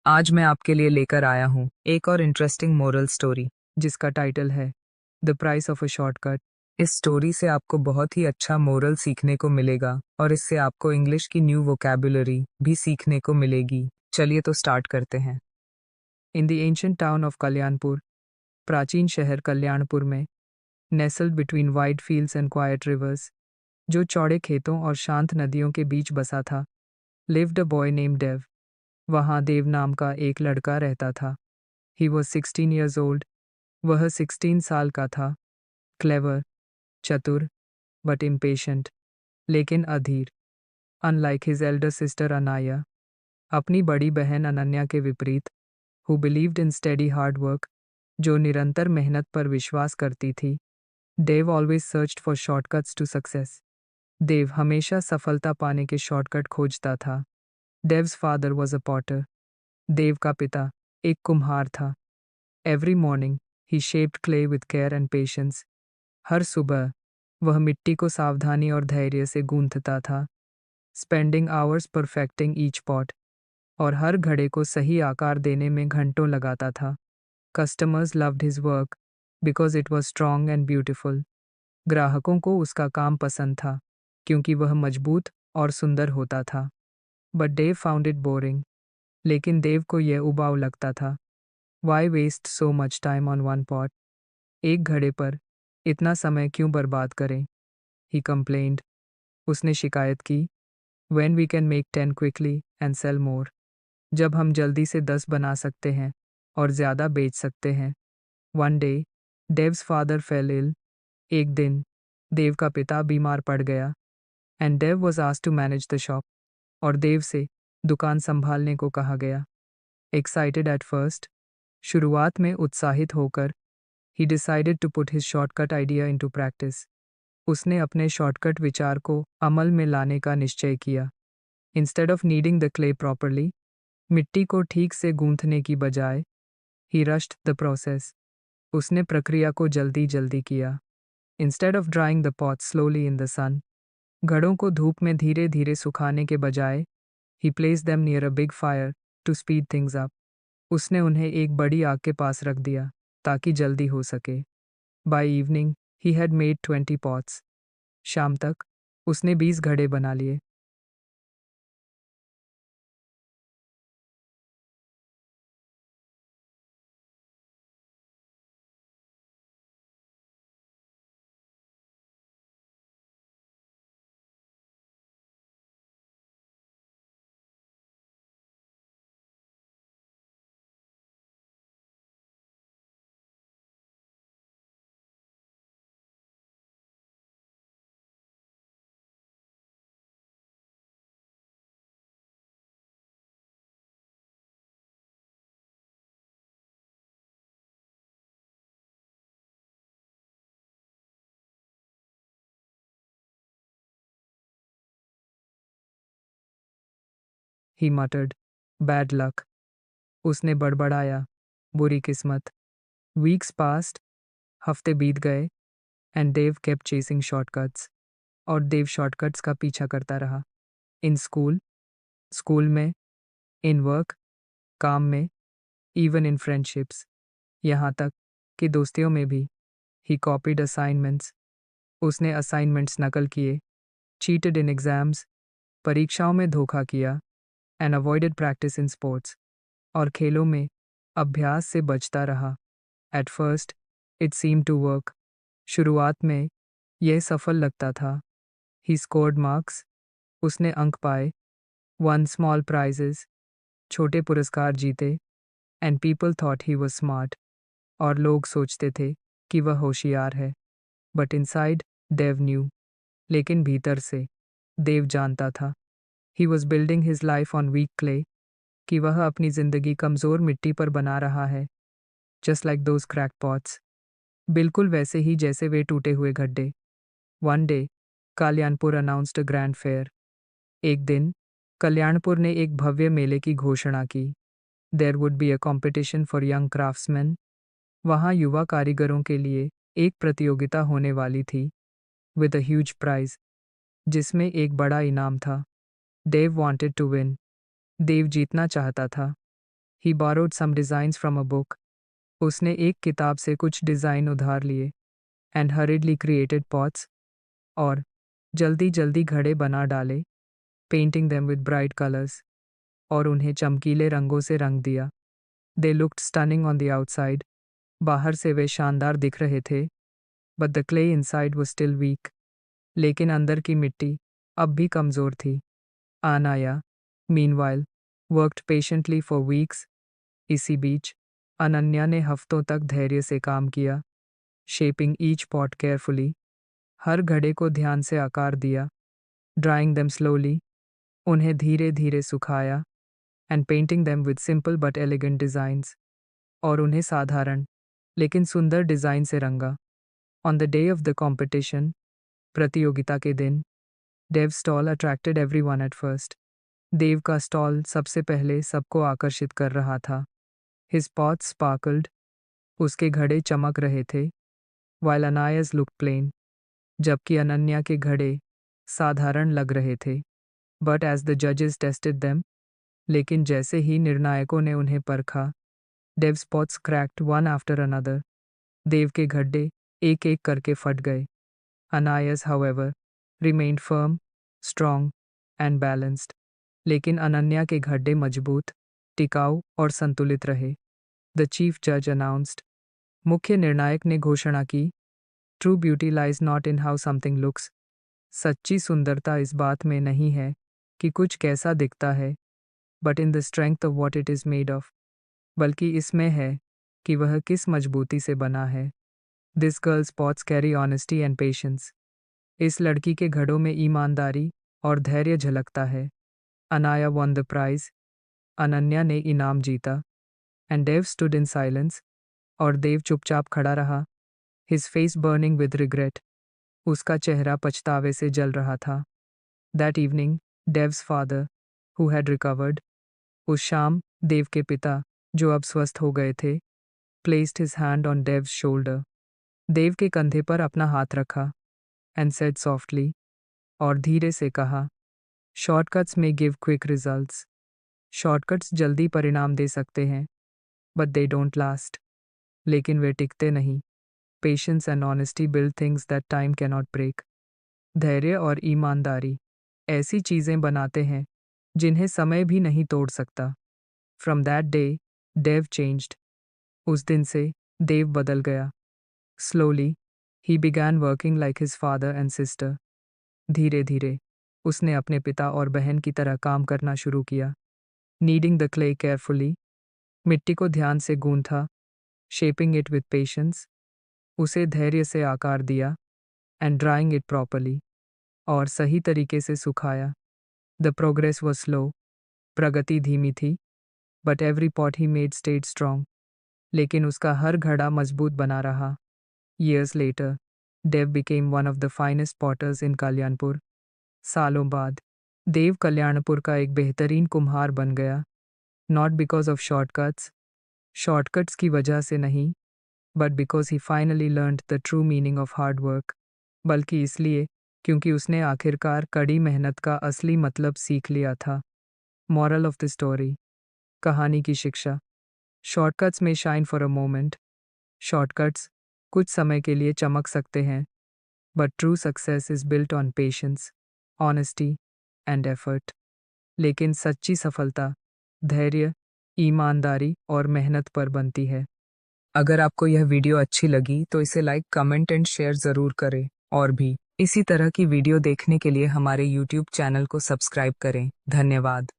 आज मैं आपके लिए लेकर आया हूँ एक और इंटरेस्टिंग मोरल स्टोरी जिसका टाइटल है the price of a shortcut. इस स्टोरी से आपको बहुत ही अच्छा मोरल सीखने को मिलेगा और इससे आपको इंग्लिश की न्यू वोकैबुलरी भी सीखने को मिलेगी। चलिए तो स्टार्ट करते हैं। In the ancient town of Kalyanpur, प्राचीन शहर कल्याणपुर में, nestled between wide fields and quiet rivers, जो चौड़े खेतों और शांत नदियों के बीच बसा था, lived a boy name Dave. वहाँ देव नाम का एक लड़का रहता था। He was 16 years old. वह 16 साल का था। क्लेवर, चतुर, बट इम्पेशेंट, लेकिन अधीर। Unlike his elder sister Anaya, अपनी बड़ी बहन अनन्या के विपरीत, who believed in steady hard work, जो निरंतर मेहनत पर विश्वास करती थी, Dave always searched for shortcuts to success. Dev हमेशा सफलता पाने के शॉर्टकट खोजता था। Dave's father was a potter. Dev का पिता एक कुम्हार था। Every morning he shaped clay with care and patience. हर सुबह वह मिट्टी को सावधानी और धैर्य से गूंथता था। Spending hours perfecting each pot, और हर घड़े को सही आकार देने में घंटों लगाता था। Customers loved his work because it was strong and beautiful. ग्राहकों को उसका काम पसंद था क्योंकि वह मजबूत और सुंदर होता था। But Dave found it boring, लेकिन देव को यह उबाऊ लगता था। Why waste so much time on one pot, एक घड़े पर इतना समय क्यों बर्बाद करें? ही कंप्लेन्ड, उसने शिकायत की। When we can make 10 quickly and sell more, जब हम जल्दी से 10 बना सकते हैं और ज़्यादा बेच सकते हैं। One day Dave's father fell ill, एक दिन देव का पिता बीमार पड़ गया। And Dave was asked to manage the shop, और देव से दुकान संभालने को कहा गया। एक्साइटेड एट फर्स्ट, शुरुआत में उत्साहित होकर, he decided to put his shortcut idea into practice. उसने अपने शॉर्टकट विचार को अमल में लाने का निश्चय किया। Instead of kneading the clay properly, मिट्टी को ठीक से गूंथने की बजाय, he rushed the process. उसने प्रक्रिया को जल्दी जल्दी किया। Instead of drying the pots slowly in the sun, घड़ों को धूप में धीरे धीरे सुखाने के बजाय, he placed them near a big fire to speed things up. उसने उन्हें एक बड़ी आग के पास रख दिया ताकि जल्दी हो सके। By evening he had made 20 pots. शाम तक उसने 20 घड़े बना लिए। He muttered, bad luck. उसने बड़बड़ाया, बुरी किस्मत। वीक्स पास्ट, हफ्ते बीत गए, and Dev kept chasing shortcuts, और देव शॉर्टकट्स का पीछा करता रहा। इन स्कूल, स्कूल में, इन वर्क, काम में, इवन इन फ्रेंडशिप्स, यहाँ तक कि दोस्तियों में भी। ही कॉपीड असाइनमेंट्स, उसने असाइनमेंट्स नकल किए। चीटेड इन एग्जाम्स, परीक्षाओं में धोखा किया। And avoided practice in sports, और खेलों में अभ्यास से बचता रहा। At first it seem to work, शुरुआत में यह सफल लगता था। ही स्कोर्ड मार्क्स, उसने अंक पाए। वन स्मॉल प्राइजेस, छोटे पुरस्कार जीते। And people thought he was smart, और लोग सोचते थे कि वह होशियार है। बट इनसाइड देव न्यू, लेकिन भीतर से देव जानता था, he was building his life on weak clay, कि वह अपनी जिंदगी कमजोर मिट्टी पर बना रहा है। Just like those crack pots, बिल्कुल वैसे ही जैसे वे टूटे हुए गड्ढे। One day Kalyanpur announced a grand fair, एक दिन कल्याणपुर ने एक भव्य मेले की घोषणा की। There would be a competition for young craftsmen, वहाँ युवा कारीगरों के लिए एक प्रतियोगिता होने वाली थी। विद अ ह्यूज प्राइज, जिसमें एक बड़ा इनाम था। देव वांटेड टू विन, देव जीतना चाहता था। He borrowed some designs from a book. उसने एक किताब से कुछ डिज़ाइन उधार लिए. And hurriedly created pots. और जल्दी जल्दी घड़े बना डाले. Painting them with bright colors. और उन्हें चमकीले रंगों से रंग दिया. They looked stunning on the outside. बाहर से वे शानदार दिख रहे थे. But the clay inside was still weak. लेकिन अंदर की मिट्टी अब भी कमज़ोर थी. Anaya, meanwhile, worked patiently for weeks. इसी बीच अनन्या ने हफ्तों तक धैर्य से काम किया. Shaping each pot carefully. हर घड़े को ध्यान से आकार दिया. Drying them slowly. उन्हें धीरे धीरे सुखाया. And painting them with simple but elegant designs. और उन्हें साधारण लेकिन सुंदर डिज़ाइन से रंगा. On the day of the competition, प्रतियोगिता के दिन, Dev's stall attracted everyone at first. देव का स्टॉल सबसे पहले सबको आकर्षित कर रहा था. His pots sparkled. उसके घड़े चमक रहे थे. While Anaya's looked plain. जबकि अनन्या के घड़े साधारण लग रहे थे. But as the judges tested them, लेकिन जैसे ही निर्णायकों ने उन्हें परखा, Dev's pots cracked one after another. देव के घड़े एक एक करके फट गए. Anaya's, however, remained firm, strong, and balanced. लेकिन अनन्या के घड़े मजबूत, टिकाऊ और संतुलित रहे. The chief judge announced. मुख्य निर्णायक ने घोषणा की. True beauty lies not in how something looks. सच्ची सुंदरता इस बात में नहीं है कि कुछ कैसा दिखता है, but in the strength of what it is made of. बल्कि इसमें है कि वह किस मजबूती से बना है. This girl's pots carry honesty and patience. इस लड़की के घड़ों में ईमानदारी और धैर्य झलकता है. Anaya won the prize. Ananya ने इनाम जीता. And Dev stood in silence. और देव चुपचाप खड़ा रहा. His face burning with regret. उसका चेहरा पछतावे से जल रहा था. That evening, Dev's father, who had recovered, उस शाम देव के पिता, जो अब स्वस्थ हो गए थे, placed his hand on Dev's shoulder. देव के कंधे पर अपना हाथ रखा. And said softly, और धीरे से कहा, Shortcuts may give quick results. Shortcuts जल्दी परिणाम दे सकते हैं. But they don't last. लेकिन वे टिकते नहीं. Patience and honesty build things that time cannot break. धैर्य और ईमानदारी ऐसी चीज़ें बनाते हैं जिन्हें समय भी नहीं तोड़ सकता. From that day, Dev changed. उस दिन से देव बदल गया. Slowly, he began working like his father and sister. धीरे धीरे उसने अपने पिता और बहन की तरह काम करना शुरू किया. Kneading the clay carefully. मिट्टी को ध्यान से गूंथा. Shaping it with patience. उसे धैर्य से आकार दिया. And drying it properly. और सही तरीके से सुखाया. The progress was slow. प्रगति धीमी थी. But every pot he made stayed strong. लेकिन उसका हर घड़ा मजबूत बना रहा. Years later, Dev became one of the finest potters in Kalyanpur. सालों बाद, देव कल्याणपुर का एक बेहतरीन कुम्हार बन गया. Not because of shortcuts. Shortcuts की वजह से नहीं. But because he finally learned the true meaning of hard work. बल्कि इसलिए क्योंकि उसने आखिरकार कड़ी मेहनत का असली मतलब सीख लिया था. Moral of the story. कहानी की शिक्षा. Shortcuts may shine for a moment. Shortcuts कुछ समय के लिए चमक सकते हैं. But true success is built on patience, honesty, and effort. लेकिन सच्ची सफलता धैर्य, ईमानदारी और मेहनत पर बनती है. अगर आपको यह वीडियो अच्छी लगी तो इसे लाइक, कमेंट एंड शेयर ज़रूर करें. और भी इसी तरह की वीडियो देखने के लिए हमारे YouTube चैनल को सब्सक्राइब करें. धन्यवाद.